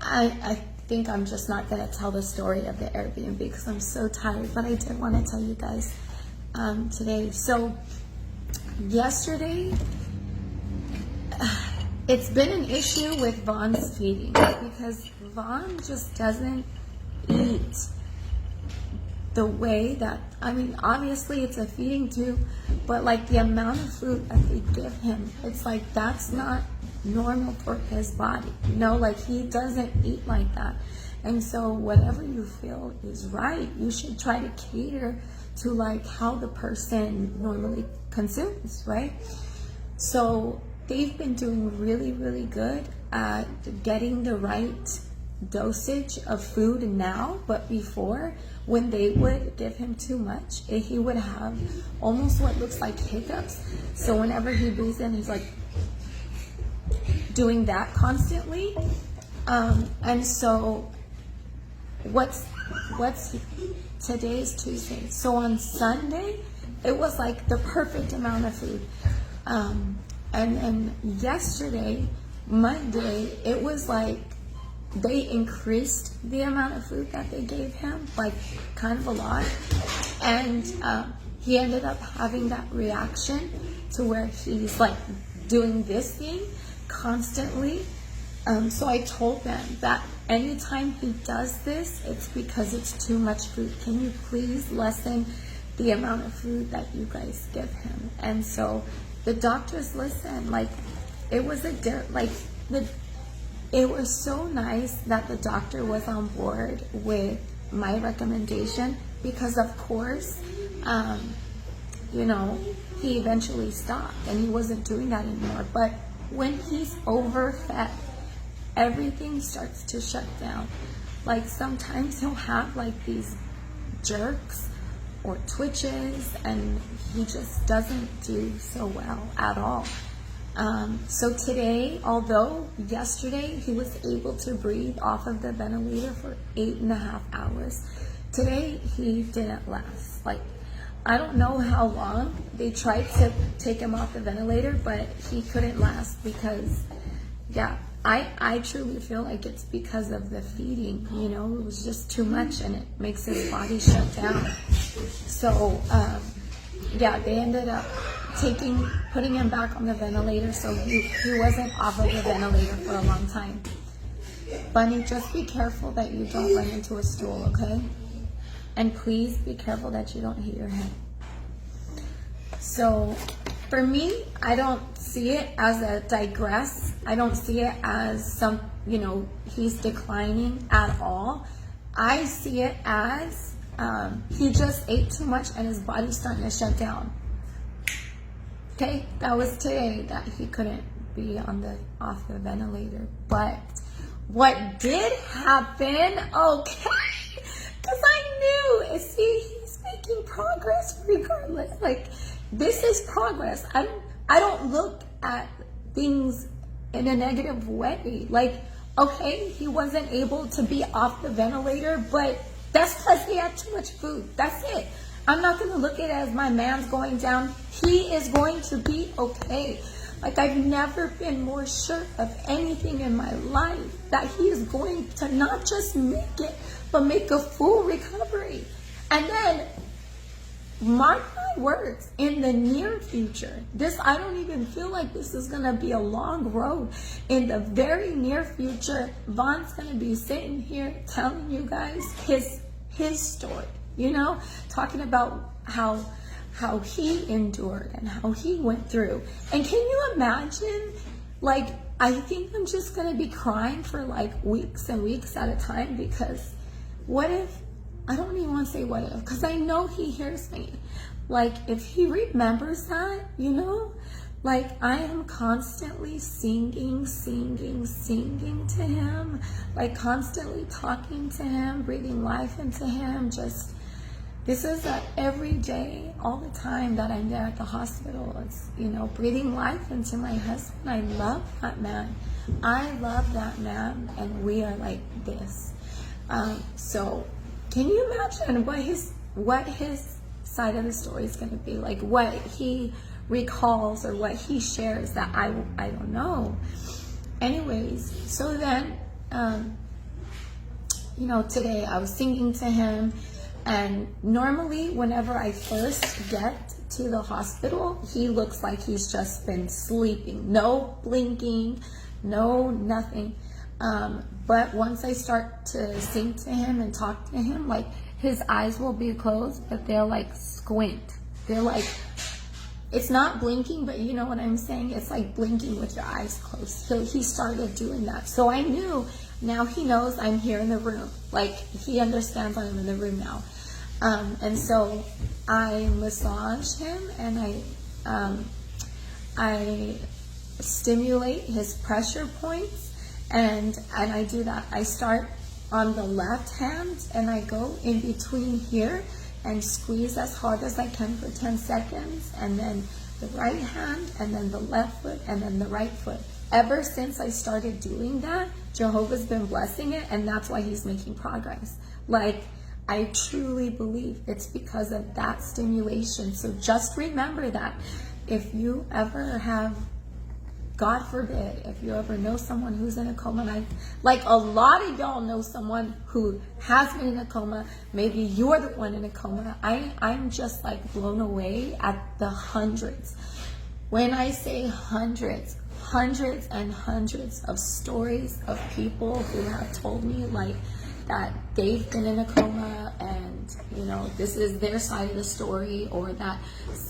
I think I'm just not going to tell the story of the Airbnb because I'm so tired, but I did want to tell you guys today. So yesterday, it's been an issue with Vaughn's feeding because Vaughn just doesn't eat the way that, I mean, obviously it's a feeding tube, but like the amount of food that they give him, it's like that's not normal for his body. You know, like he doesn't eat like that. And so whatever you feel is right, you should try to cater to like how the person normally consumes, right? So they've been doing really, really good at getting the right dosage of food now, but before, when they would give him too much, he would have almost what looks like hiccups. So whenever he breathes in, he's like doing that constantly. And so what's today is Tuesday. So on Sunday, it was like the perfect amount of food. And yesterday, Monday, it was like they increased the amount of food that they gave him, like kind of a lot. And he ended up having that reaction to where he's like doing this thing constantly. So I told them that anytime he does this, it's because it's too much food. Can you please lessen the amount of food that you guys give him? And so the doctors listened. Like it was it was so nice that the doctor was on board with my recommendation because of course, you know, he eventually stopped and he wasn't doing that anymore. But when he's overfed, everything starts to shut down. Like sometimes he'll have like these jerks or twitches and he just doesn't do so well at all. So today, although yesterday he was able to breathe off of the ventilator for 8.5 hours, today he didn't last. Like, I don't know how long they tried to take him off the ventilator, but he couldn't last because, yeah, I truly feel like it's because of the feeding, you know, it was just too much and it makes his body shut down. So, yeah, they ended up putting him back on the ventilator, so he wasn't off of the ventilator for a long time. Bunny, just be careful that you don't run into a stool, okay? And please be careful that you don't hit your head. So for me, I don't see it as a digress. I don't see it as some, you know, he's declining at all. I see it as he just ate too much and his body's starting to shut down. Okay, that was today that he couldn't be off the ventilator. But what did happen, okay, because I knew, see, he's making progress regardless. Like, this is progress. I don't look at things in a negative way. Like, okay, he wasn't able to be off the ventilator, but that's because he had too much food. That's it. I'm not going to look at it as my man's going down. He is going to be okay. Like, I've never been more sure of anything in my life that he is going to not just make it, but make a full recovery. And then, mark my words, in the near future, I don't even feel like this is going to be a long road. In the very near future, Vaughn's going to be sitting here telling you guys his story. You know, talking about how he endured and how he went through. And can you imagine, like, I think I'm just going to be crying for like weeks and weeks at a time because what if, I don't even want to say what if, because I know he hears me. Like, if he remembers that, you know, like I am constantly singing to him, like constantly talking to him, breathing life into him. Just, this is every day, all the time that I'm there at the hospital. It's, you know, breathing life into my husband. I love that man. I love that man, and we are like this. So can you imagine what his side of the story is going to be? Like what he recalls or what he shares that I don't know. Anyways, so then today I was singing to him, and normally whenever I first get to the hospital, he looks like he's just been sleeping. No blinking, no nothing. But once I start to sing to him and talk to him, like his eyes will be closed, but they'll like squint. They're like, it's not blinking, but you know what I'm saying? It's like blinking with your eyes closed. So he started doing that. So I knew, now he knows I'm here in the room. Like he understands I'm in the room now. And so I massage him, and I stimulate his pressure points, and I do that. I start on the left hand, and I go in between here and squeeze as hard as I can for 10 seconds, and then the right hand, and then the left foot, and then the right foot. Ever since I started doing that, Jehovah's been blessing it, and that's why he's making progress. Like, I truly believe it's because of that stimulation. So just remember that if you ever have, God forbid, if you ever know someone who's in a coma, and like a lot of y'all know someone who has been in a coma, maybe you're the one in a coma. I'm just like blown away at the hundreds. When I say hundreds and hundreds of stories of people who have told me like that they've been in a coma, and this is their side of the story, or that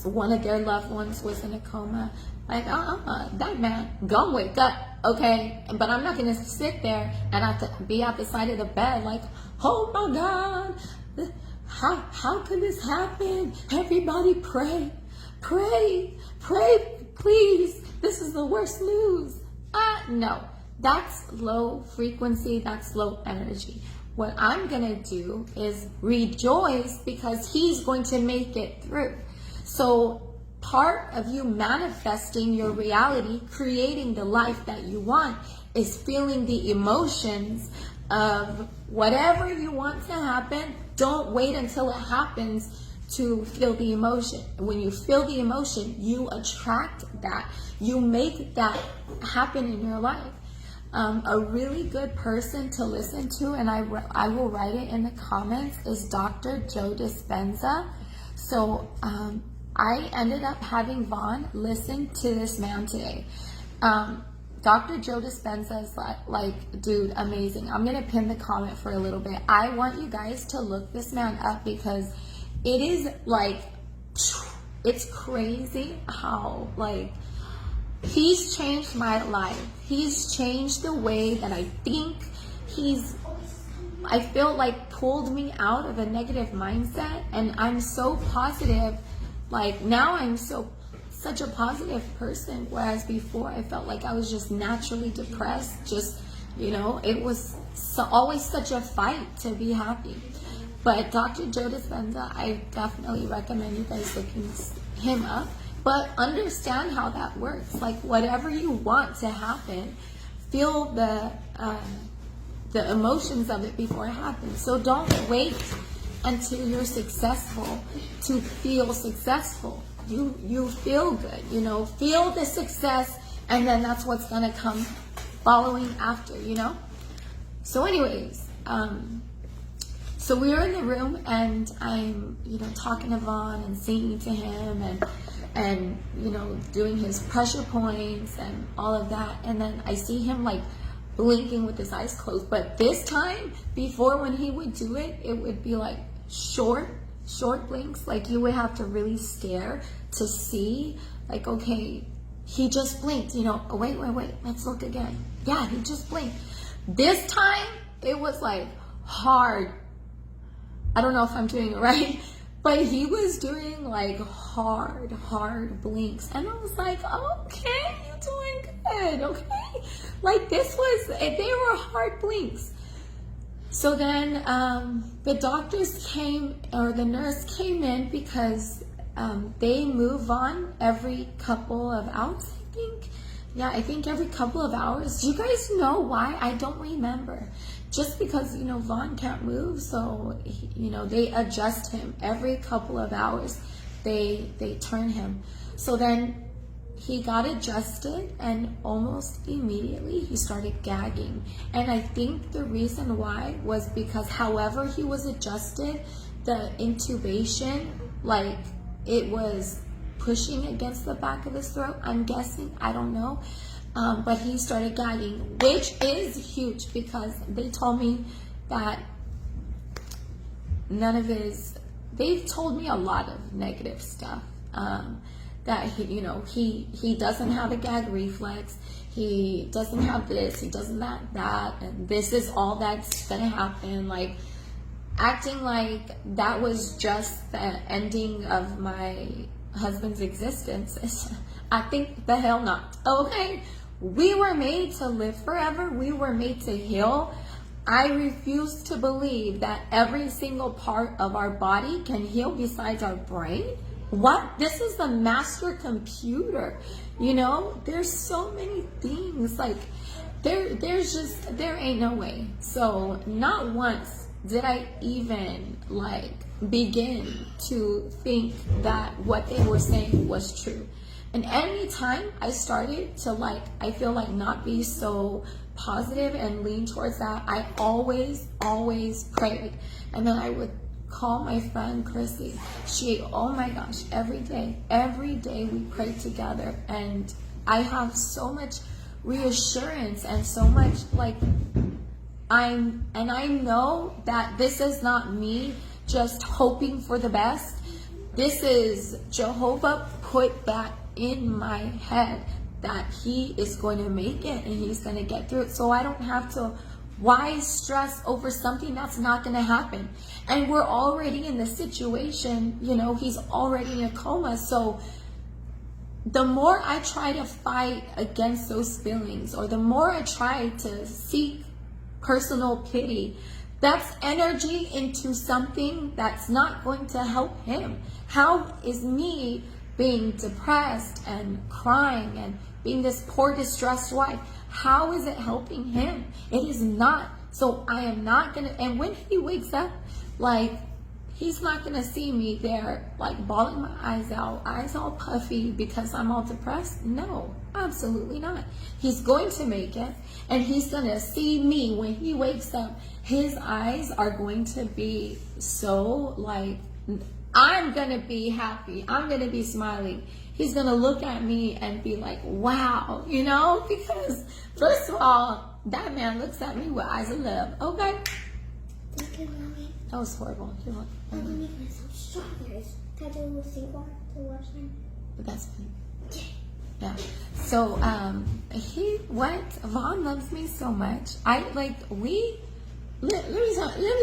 one of their loved ones was in a coma. Like, that man, go wake up, okay? But I'm not gonna sit there and have to be at the side of the bed like, oh my God, how could this happen? Everybody pray, please. This is the worst news. No, that's low frequency, that's low energy. What I'm gonna do is rejoice because he's going to make it through. So part of you manifesting your reality, creating the life that you want, is feeling the emotions of whatever you want to happen. Don't wait until it happens to feel the emotion. When you feel the emotion, you attract that. You make that happen in your life. A really good person to listen to, and I will write it in the comments, is Dr. Joe Dispenza. So I ended up having Vaughn listen to this man today. Dr. Joe Dispenza is like, dude, amazing. I'm going to pin the comment for a little bit. I want you guys to look this man up, because it is like, it's crazy how like, he's changed my life. He's changed the way that I think. I feel like pulled me out of a negative mindset, and I'm so positive. Like now I'm such a positive person, whereas before I felt like I was just naturally depressed. Just, it was always such a fight to be happy. But Dr. Joe Dispenza, I definitely recommend you guys looking him up. But understand how that works. Like whatever you want to happen, feel the emotions of it before it happens. So don't wait until you're successful to feel successful. You feel good, feel the success, and then that's what's gonna come following after, So anyways, so we were in the room, and I'm, talking to Vaughn and singing to him, and doing his pressure points and all of that. And then I see him like blinking with his eyes closed. But this time, before, when he would do it, it would be like short blinks. Like you would have to really stare to see, like, okay, he just blinked, oh, wait, let's look again. Yeah, he just blinked. This time, it was like hard. I don't know if I'm doing it right, but he was doing like hard blinks. And I was like, okay, you're doing good, okay? Like they were hard blinks. So then the doctors came, or the nurse came in, because they move on every couple of hours, I think. Yeah, I think every couple of hours. Do you guys know why? I don't remember. Just because, Vaughn can't move, so, they adjust him. Every couple of hours, they turn him. So then he got adjusted, and almost immediately he started gagging. And I think the reason why was because however he was adjusted, the intubation, like, it was pushing against the back of his throat, I'm guessing, I don't know. But he started gagging, which is huge, because they told me that they've told me a lot of negative stuff. That he doesn't have a gag reflex, he doesn't have this, he doesn't that, and this is all that's gonna happen, like acting like that was just the ending of my husband's existence. I think the hell not. Okay, we were made to live forever, we were made to heal. I refuse to believe that every single part of our body can heal besides our brain. What? This is the master computer. There's so many things. Like, there ain't no way. So not once did I even begin to think that what they were saying was true. And anytime I started to I feel like not be so positive and lean towards that, I always prayed. And then I would call my friend Chrissy. Oh my gosh, every day we prayed together, and I have so much reassurance and so much I know that this is not me just hoping for the best. This is Jehovah put that in my head that he is going to make it and he's going to get through it. So I don't have to why stress over something that's not going to happen? And we're already in the situation, he's already in a coma. So the more I try to fight against those feelings, or the more I try to seek personal pity, that's energy into something that's not going to help him. How is me being depressed and crying and being this poor distressed wife, how is it helping him? It is not. So I am not gonna, and when he wakes up, he's not gonna see me there bawling my eyes out, eyes all puffy because I'm all depressed. No, absolutely not. He's going to make it, and he's gonna see me when he wakes up. His eyes are going to be so I'm gonna be happy, I'm gonna be smiling. He's gonna look at me and be like, wow, because first of all, that man looks at me with eyes of love. Okay? Okay, Mommy. That was horrible. You're like, I'm gonna make myself strawberries. Can I do a little single to watch them? but that's fine. Yeah. So, Vaughn loves me so much. Let me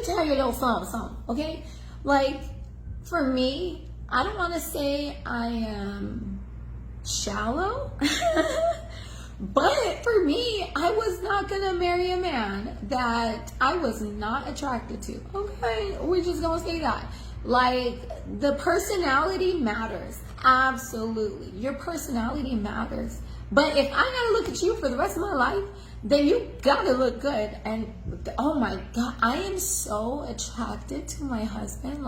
tell you a little something, okay? For me, I don't want to say I am shallow, but for me, I was not going to marry a man that I was not attracted to. Okay, we're just going to say that. The personality matters. Absolutely. Your personality matters. But if I got to look at you for the rest of my life, then you got to look good. And oh my God, I am so attracted to my husband.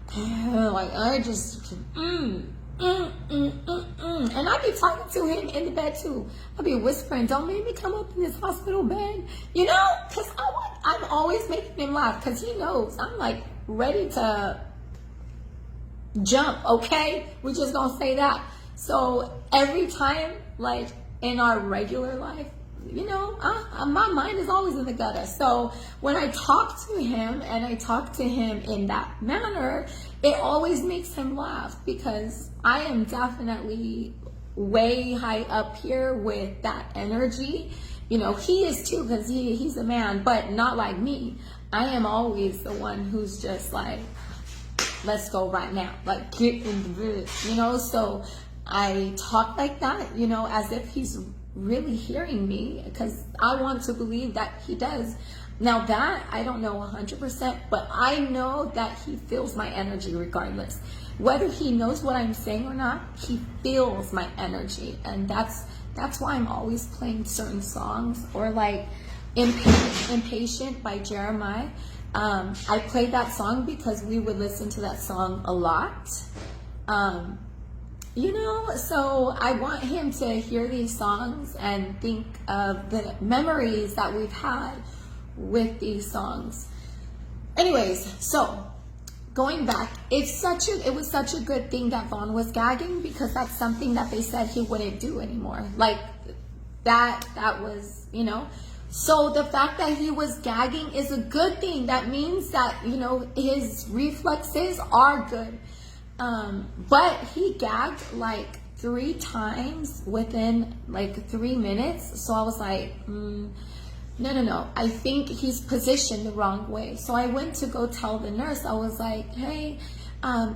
I just, and I be talking to him in the bed too. I be whispering, don't make me come up in this hospital bed, because I'm always making him laugh, because he knows I'm ready to jump, okay? We're just gonna say that. So every time, in our regular life, my mind is always in the gutter. So when I talk to him, and I talk to him in that manner, it always makes him laugh, because I am definitely way high up here with that energy. He is too, because he's a man, but not like me. I am always the one who's just let's go right now, get in the bed, so I talk like that, as if he's really hearing me, because I want to believe that he does. Now that I don't know 100%, but I know that he feels my energy regardless. Whether he knows what I'm saying or not, he feels my energy. And that's why I'm always playing certain songs, or Impatient by Jeremiah. I played that song because we would listen to that song a lot. you know, so I want him to hear these songs and think of the memories that we've had with these songs. Anyways, so going back, it was such a good thing that Vaughn was gagging, because that's something that they said he wouldn't do anymore. Like that was, you know. So the fact that he was gagging is a good thing. That means that, you know, his reflexes are good. But he gagged like 3 times within like 3 minutes. So I was like, no. I think he's positioned the wrong way. So I went to go tell the nurse. I was like, hey,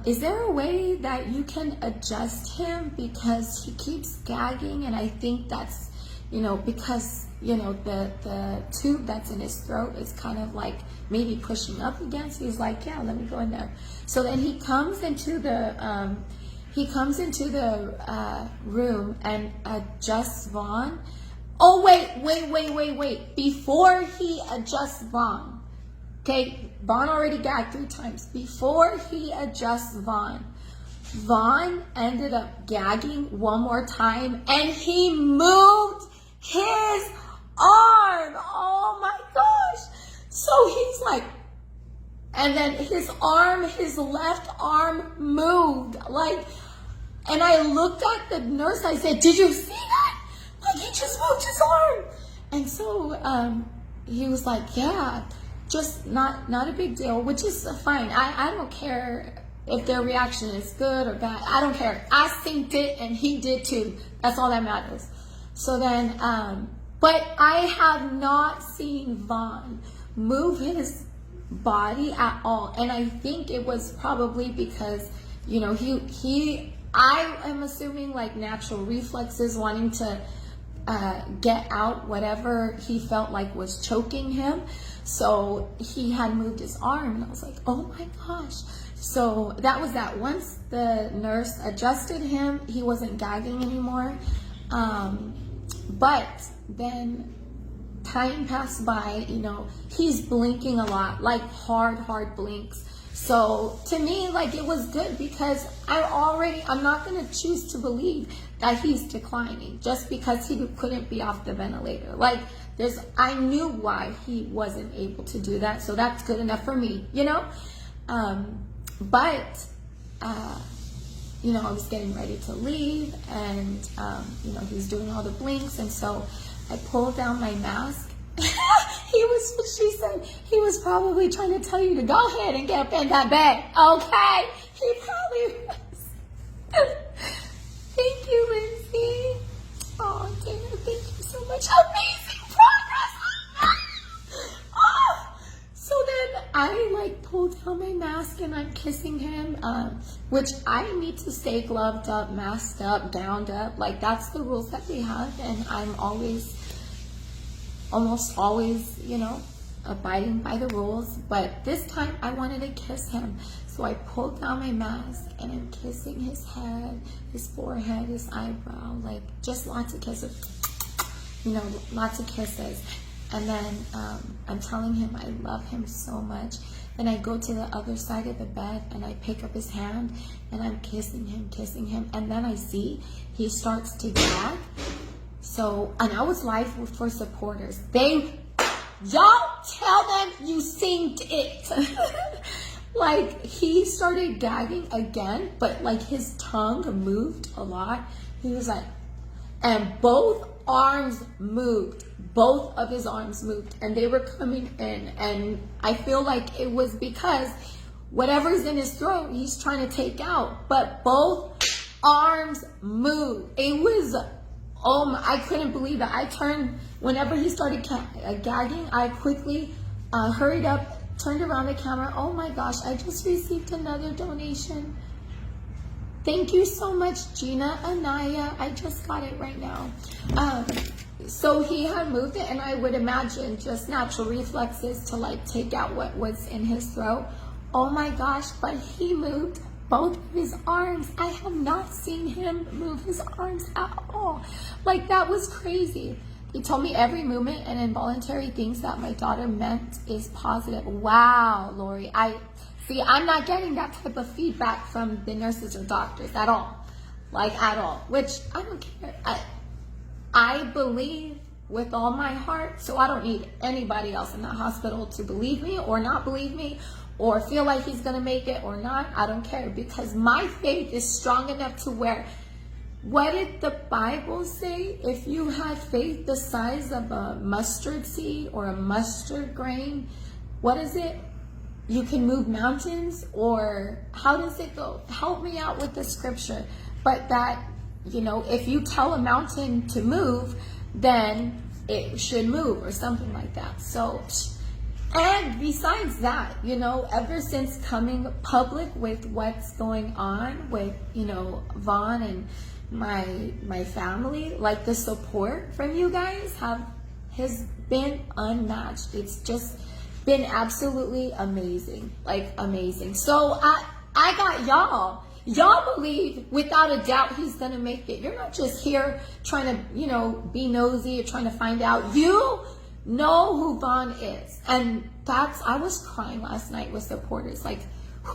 is there a way that you can adjust him, because he keeps gagging, and I think that's, you know, because, you know, the tube that's in his throat is kind of like maybe pushing up against. He's like, yeah, let me go in there. So then he comes into the room and adjusts Vaughn. Oh, wait. Before he adjusts Vaughn, okay, Vaughn already gagged 3 times. Before he adjusts Vaughn ended up gagging one more time, and he moved his arm. Oh my gosh. So he's like, and then his left arm moved. Like, and I looked at the nurse, I said, did you see that? Like, he just moved his arm. And so he was like, yeah, just not a big deal, which is fine. I don't care if their reaction is good or bad. I don't care. I synced it and he did too. That's all that matters. So then, but I have not seen Vaughn move his body at all. And I think it was probably because, you know, I am assuming like natural reflexes, wanting to get out whatever he felt like was choking him. So he had moved his arm, and I was like, oh my gosh. So that was that. Once the nurse adjusted him, he wasn't gagging anymore. But then time passed by, you know, he's blinking a lot, like hard blinks. So to me, like, it was good, because I'm not going to choose to believe that he's declining just because he couldn't be off the ventilator. Like, I knew why he wasn't able to do that. So that's good enough for me, you know? You know, I was getting ready to leave, and, you know, he was doing all the blinks. And so I pulled down my mask. She said he was probably trying to tell you to go ahead and get up in that bed. Okay. He probably was. Thank you, Lindsay. Oh, Dana, thank you so much. Amazing progress. Oh. So then I like pulled down my mask and I'm kissing him, which I need to stay gloved up, masked up, gowned up. Like, that's the rules that they have, and I'm almost always, you know, abiding by the rules. But this time I wanted to kiss him. So I pulled down my mask and I'm kissing his head, his forehead, his eyebrow, like just lots of kisses, you know, lots of kisses. And then I'm telling him I love him so much. Then I go to the other side of the bed and I pick up his hand and I'm kissing him. And then I see he starts to gag. So, and I was live for supporters. Y'all tell them you synced it. Like, he started gagging again, but like his tongue moved a lot. He was like, and both arms moved. Both of his arms moved, and they were coming in. And I feel like it was because whatever's in his throat, he's trying to take out. But both arms moved. It was, I couldn't believe it. I turned, whenever he started gagging, I quickly hurried up, turned around the camera. Oh my gosh, I just received another donation. Thank you so much, Gina Anaya. I just got it right now. So he had moved it, and I would imagine just natural reflexes to like take out what was in his throat. Oh my gosh, but he moved both of his arms. I have not seen him move his arms at all. Like, that was crazy. He told me every movement and involuntary things that my daughter meant is positive. Wow, Lori. I'm not getting that type of feedback from the nurses or doctors at all. like at all, which I don't care. I believe with all my heart, so I don't need anybody else in that hospital to believe me or not believe me or feel like he's gonna make it or not. I don't care, because my faith is strong enough to where, what did the Bible say? If you had faith the size of a mustard seed or a mustard grain, what is it? You can move mountains? Or how does it go? Help me out with the scripture. But that, if you tell a mountain to move, then it should move or something like that. So, and besides that, ever since coming public with what's going on with, Vaughn and my family, like the support from you guys has been unmatched. It's just been absolutely amazing, like amazing. So I got y'all. Y'all believe without a doubt he's gonna make it. You're not just here trying to, be nosy or trying to find out. You know who Vaughn is. And I was crying last night with supporters. Like,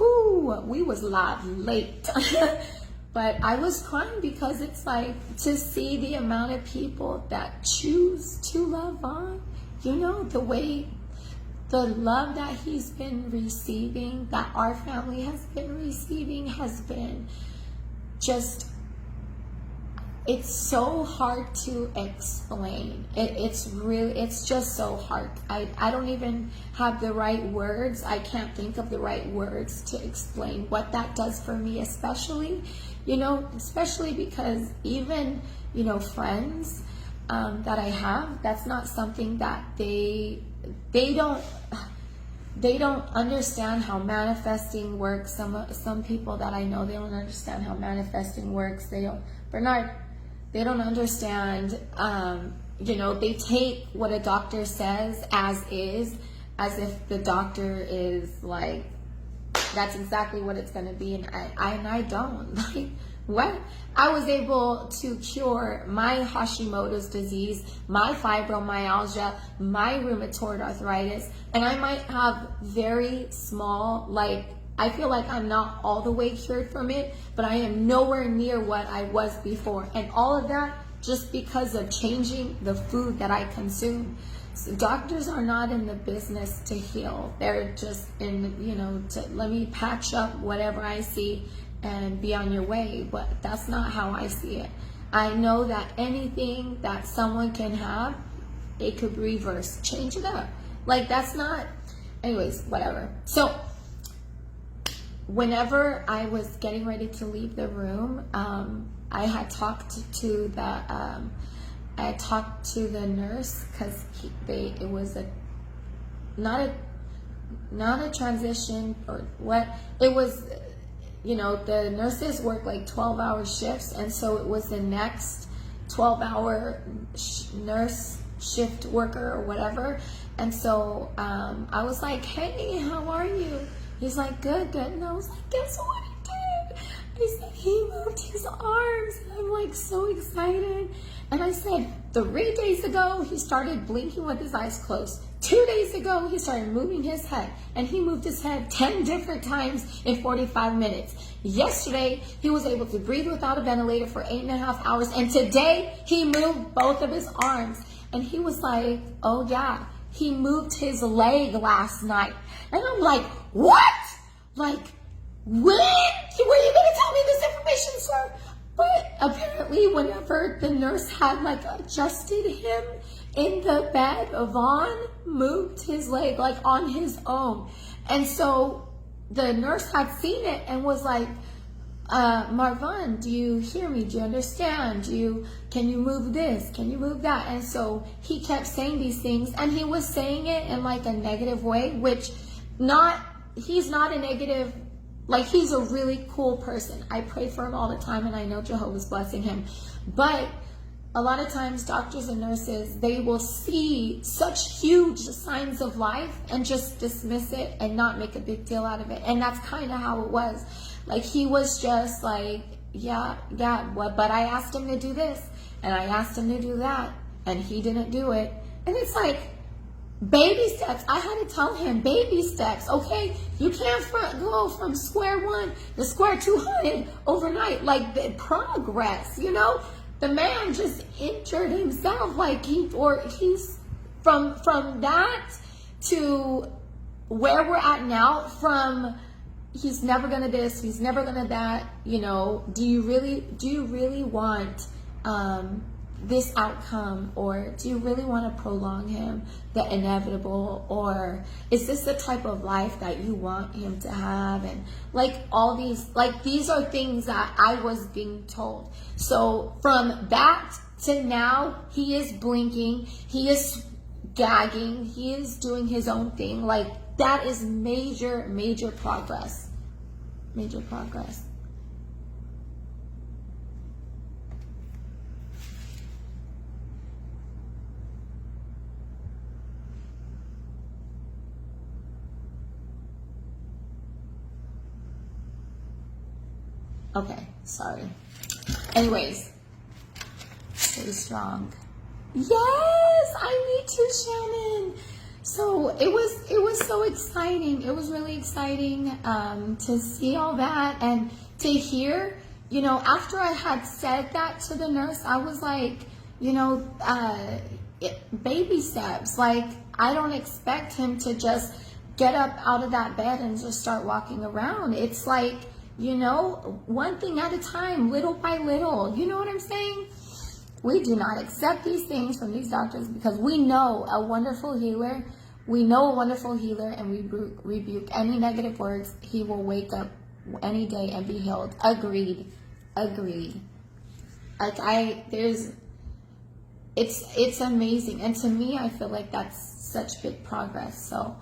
we was live late. But I was crying because it's like, to see the amount of people that choose to love Vaughn, the love that he's been receiving, that our family has been receiving, has been just, it's so hard to explain. It's just so hard. I don't even have the right words. I can't think of the right words to explain what that does for me, especially because even, friends that I have, that's not something that they don't understand how manifesting works. Some people that I know, they don't understand how manifesting works. They don't understand, they take what a doctor says as if the doctor is like, that's exactly what it's going to be. And I don't. Like, what? I was able to cure my Hashimoto's disease, my fibromyalgia, my rheumatoid arthritis, and I might have very small, I feel like I'm not all the way cured from it, but I am nowhere near what I was before. And all of that just because of changing the food that I consume. So doctors are not in the business to heal. They're just in, to let me patch up whatever I see and be on your way. But that's not how I see it. I know that anything that someone can have, it could reverse, change it up. That's not, anyways, whatever. So whenever I was getting ready to leave the room, I had talked to the nurse, because it was not a transition or what. It was, the nurses work 12-hour shifts, and so it was the next 12-hour nurse shift worker or whatever. And so I was like, hey, how are you? He's like, good. And I was like, guess what he did? I said, he moved his arms. And I'm so excited. And I said, 3 days ago, he started blinking with his eyes closed. 2 days ago, he started moving his head. And he moved his head 10 different times in 45 minutes. Yesterday, he was able to breathe without a ventilator for 8.5 hours. And today, he moved both of his arms. And he was like, oh yeah, he moved his leg last night. And I'm like, what? When? Were you going to tell me this information, sir? But apparently whenever the nurse had adjusted him in the bed, Vaughn moved his leg on his own. And so the nurse had seen it and was like, Marvin, do you hear me? Do you understand? Can you move this? Can you move that? And so he kept saying these things, and he was saying it in a negative way, which he's not a negative, he's a really cool person. I pray for him all the time, and I know Jehovah's blessing him. But a lot of times doctors and nurses, they will see such huge signs of life and just dismiss it and not make a big deal out of it. And that's kind of how it was. He was just yeah, but I asked him to do this, and I asked him to do that, and he didn't do it. And it's Baby steps. I had to tell him, baby steps, okay? You can't go from square one to square 200 overnight. Like, the progress, you know? The man just injured himself. Like, he's from that to where we're at now, from he's never gonna this, he's never gonna that, you know. Do you really want this outcome, or do you really want to prolong him the inevitable, or is this the type of life that you want him to have? And like, all these, like, these are things that I was being told. So from that to now, he is blinking, he is gagging, he is doing his own thing. Like, that is major progress. Major progress. Okay, sorry. Anyways, stay strong. Yes, I need to, Shannon. So it was so exciting. It was really exciting to see all that, and to hear, you know, after I had said that to the nurse, I was like, you know, baby steps. Like, I don't expect him to just get up out of that bed and just start walking around. It's like, you know, one thing at a time, little by little. You know what I'm saying? We do not accept these things from these doctors, because we know a wonderful healer. We know a wonderful healer, and we rebuke any negative words. He will wake up any day and be healed. Agreed. Like, it's amazing. And to me, I feel like that's such big progress. So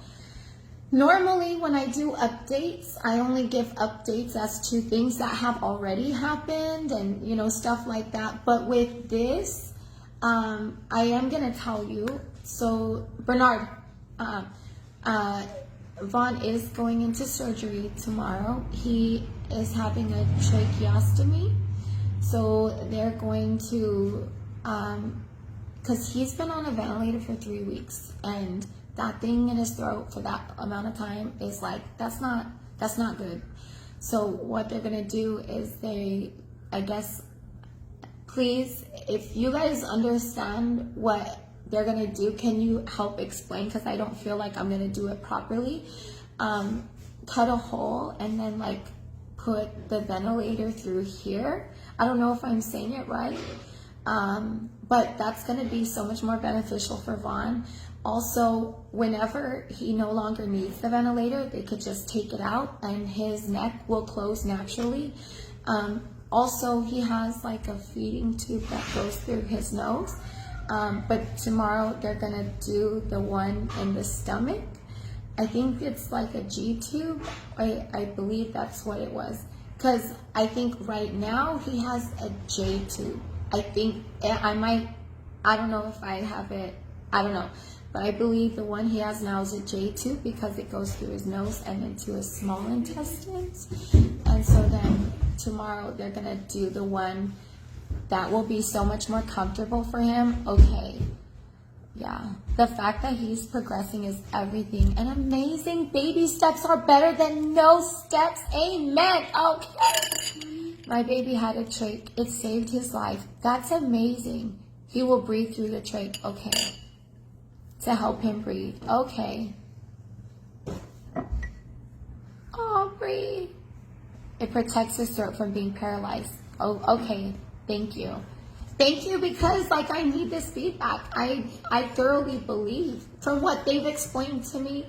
normally when I do updates, I only give updates as to things that have already happened, and, you know, stuff like that. But with this, I am going to tell you. So Bernard, Vaughn is going into surgery tomorrow. He is having a tracheostomy. So they're going to, because he's been on a ventilator for 3 weeks, and that thing in his throat for that amount of time is like, that's not good. So what they're gonna do is I guess, please, if you guys understand what they're gonna do, can you help explain? Because I don't feel like I'm gonna do it properly. Cut a hole and then, like, put the ventilator through here. I don't know if I'm saying it right, but that's gonna be so much more beneficial for Vaughn. Also, whenever he no longer needs the ventilator, they could just take it out and his neck will close naturally. Also, he has like a feeding tube that goes through his nose. But tomorrow they're gonna do the one in the stomach. I think it's like a G tube. I believe that's what it was. Because I think right now he has a J tube. I think I don't know if I have it, I don't know. But I believe the one he has now is a J tube, because it goes through his nose and into his small intestines. And so then tomorrow they're gonna do the one that will be so much more comfortable for him. Okay, yeah. The fact that he's progressing is everything. And amazing. Baby steps are better than no steps. Amen. Okay. My baby had a trach. It saved his life. That's amazing. He will breathe through the trach. Okay. To help him breathe. Okay. Oh, breathe. It protects his throat from being paralyzed. Oh, okay. Thank you. Thank you, because like, I need this feedback. I thoroughly believe from what they've explained to me,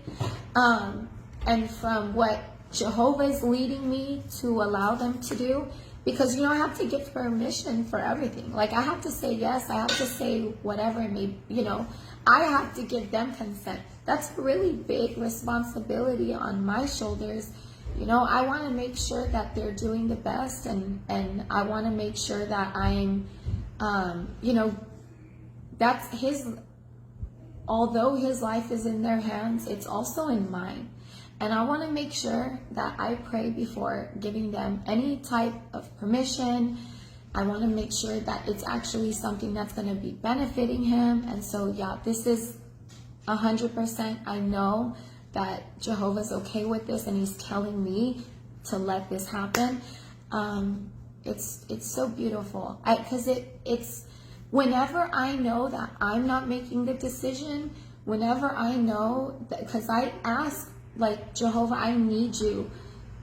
and from what Jehovah is leading me to allow them to do. Because, you know, I have to give permission for everything. Like, I have to say yes. I have to say whatever it may, you know, I have to give them consent. That's a really big responsibility on my shoulders. You know, I want to make sure that they're doing the best, and I want to make sure that I'm, you know, that's although his life is in their hands, it's also in mine. And I want to make sure that I pray before giving them any type of permission. I want to make sure that it's actually something that's going to be benefiting him. And so, yeah, this is 100%. I know that Jehovah's okay with this, and he's telling me to let this happen. It's so beautiful, because it's whenever I know that I'm not making the decision, whenever I know that, because I ask, like, Jehovah, I need you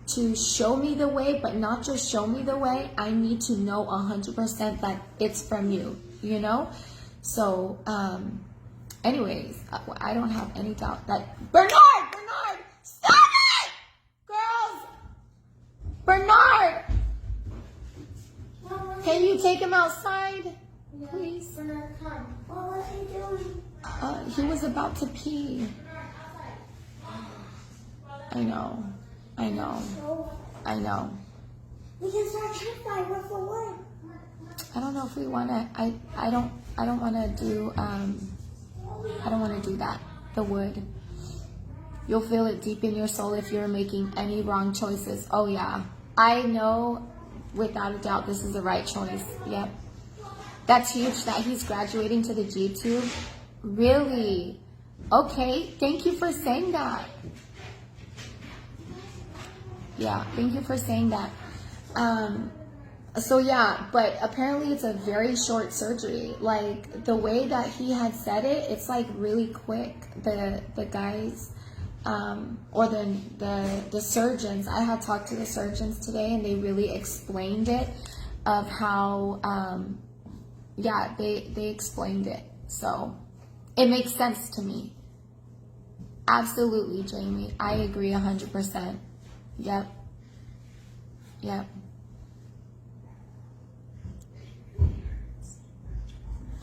to show me the way, but not just show me the way. I need to know 100% that it's from you, you know? So, anyways, I don't have any doubt that Bernard, stop it! Girls! Bernard! Can you take him outside, please? Bernard, come. What was he doing? He was about to pee. I know. So, we can start campfire one for one. I don't know if we want to. I don't want to do. I don't want to do that. The wood. You'll feel it deep in your soul if you're making any wrong choices. Oh yeah, I know without a doubt this is the right choice. Yep. That's huge that he's graduating to the G-tube. Really? Okay. Thank you for saying that. Yeah, thank you for saying that. So yeah, but apparently it's a very short surgery. Like, the way that he had said it, it's like really quick. The guys, or the surgeons, I had talked to the surgeons today, and they really explained it, of how, yeah, they explained it. So it makes sense to me. Absolutely, Jamie. I agree 100%. Yep.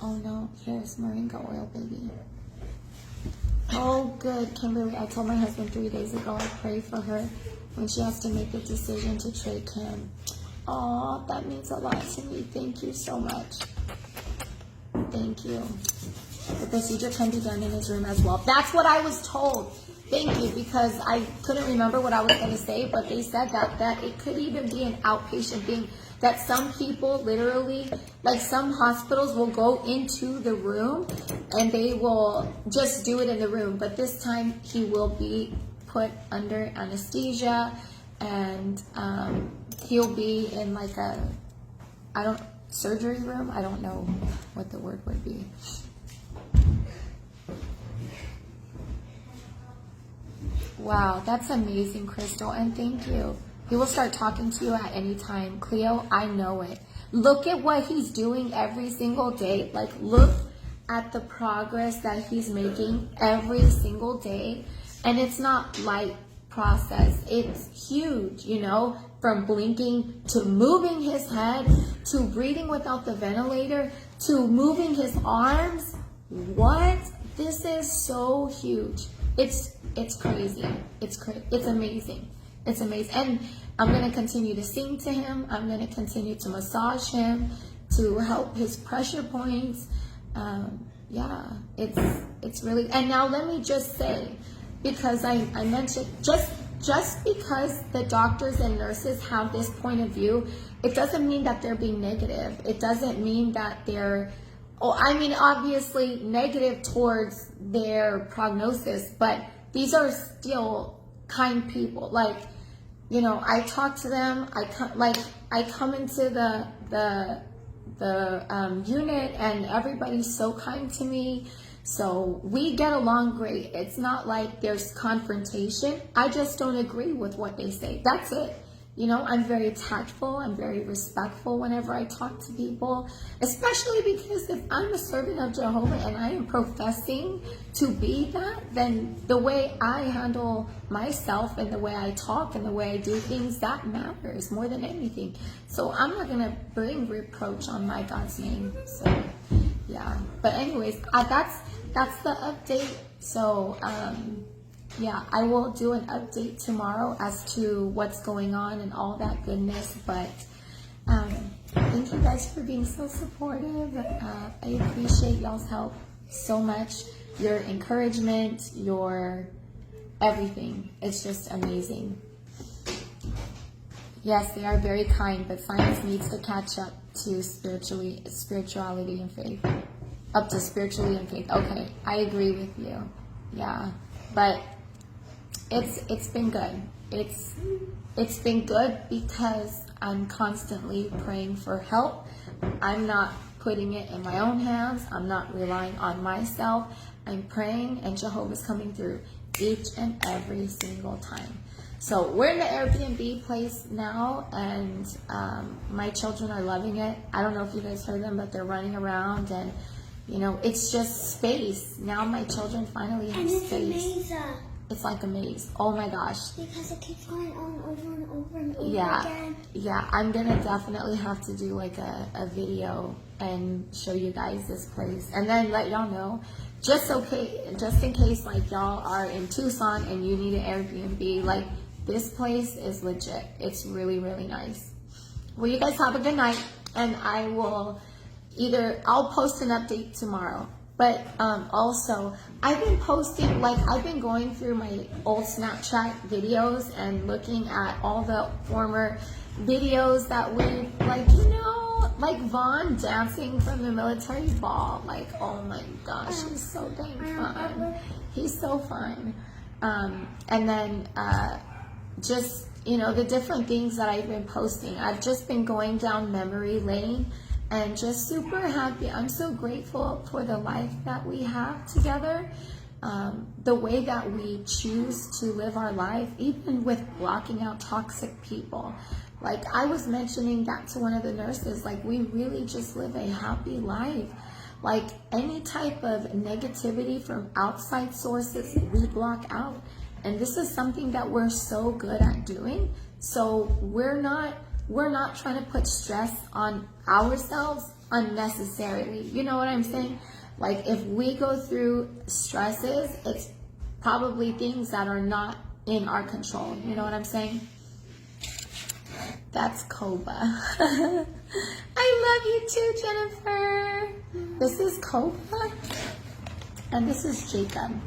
Oh no, here's moringa oil, baby. Oh good, Kimberly. I told my husband 3 days ago I pray for her when she has to make a decision to trade Kim. Oh, that means a lot to me. Thank you so much. Thank you. The procedure can be done in his room as well. That's what I was told. Thank you, because I couldn't remember what I was going to say, but they said that it could even be an outpatient thing, that some people literally, like some hospitals will go into the room and they will just do it in the room, but this time he will be put under anesthesia, and he'll be in like a, surgery room? I don't know what the word would be. Wow, that's amazing, Crystal, and thank you. He will start talking to you at any time. Cleo, I know it. Look at what he's doing every single day. Like, look at the progress that he's making every single day. And it's not light process. It's huge, you know, from blinking to moving his head to breathing without the ventilator to moving his arms. What? This is so huge. It's crazy. It's amazing. It's amazing. And I'm going to continue to sing to him. I'm going to continue to massage him to help his pressure points. Yeah, it's really, and now let me just say, because I mentioned, just because the doctors and nurses have this point of view, it doesn't mean that they're being negative. It doesn't mean that they're, obviously negative towards their prognosis, but these are still kind people. Like, you know, I talk to them. I come into the unit, and everybody's so kind to me. So we get along great. It's not like there's confrontation. I just don't agree with what they say. That's it. You know, I'm very tactful. I'm very respectful whenever I talk to people, especially because if I'm a servant of Jehovah and I am professing to be that, then the way I handle myself and the way I talk and the way I do things, that matters more than anything. So I'm not going to bring reproach on my God's name. So, yeah. But anyways, that's the update. So, yeah, I will do an update tomorrow as to what's going on and all that goodness. But thank you guys for being so supportive. I appreciate y'all's help so much. Your encouragement, your everything. It's just amazing. Yes, they are very kind, but science needs to catch up to spirituality and faith. Up to spirituality and faith. Okay, I agree with you. Yeah, but it's been good. It's been good because I'm constantly praying for help. I'm not putting it in my own hands. I'm not relying on myself. I'm praying, and Jehovah's coming through each and every single time. So we're in the Airbnb place now, and my children are loving it. I don't know if you guys heard them, but they're running around, and it's just space. Now my children finally have space. And it's a maze. It's like a maze. Oh my gosh. Because it keeps going on over and over and over again. Yeah, I'm gonna definitely have to do like a video and show you guys this place, and then let y'all know, just in case like y'all are in Tucson and you need an Airbnb, like this place is legit. It's really, really nice. Well, you guys have a good night, and I'll post an update tomorrow. But also, I've been posting, I've been going through my old Snapchat videos and looking at all the former videos that we've, like Vaughn dancing from the military ball. Oh my gosh, he's so dang fun. He's so fun. And then just, the different things that I've been posting. I've just been going down memory lane. And just super happy. I'm so grateful for the life that we have together. The way that we choose to live our life, even with blocking out toxic people. I was mentioning that to one of the nurses, we really just live a happy life. Any type of negativity from outside sources, we block out. And this is something that we're so good at doing. So we're not trying to put stress on ourselves unnecessarily. You know what I'm saying? If we go through stresses, it's probably things that are not in our control. You know what I'm saying? That's Koba. I love you too, Jennifer. This is Koba, and this is Jacob.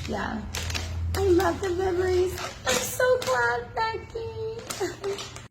Yeah. I love the memories. I'm so glad, Becky.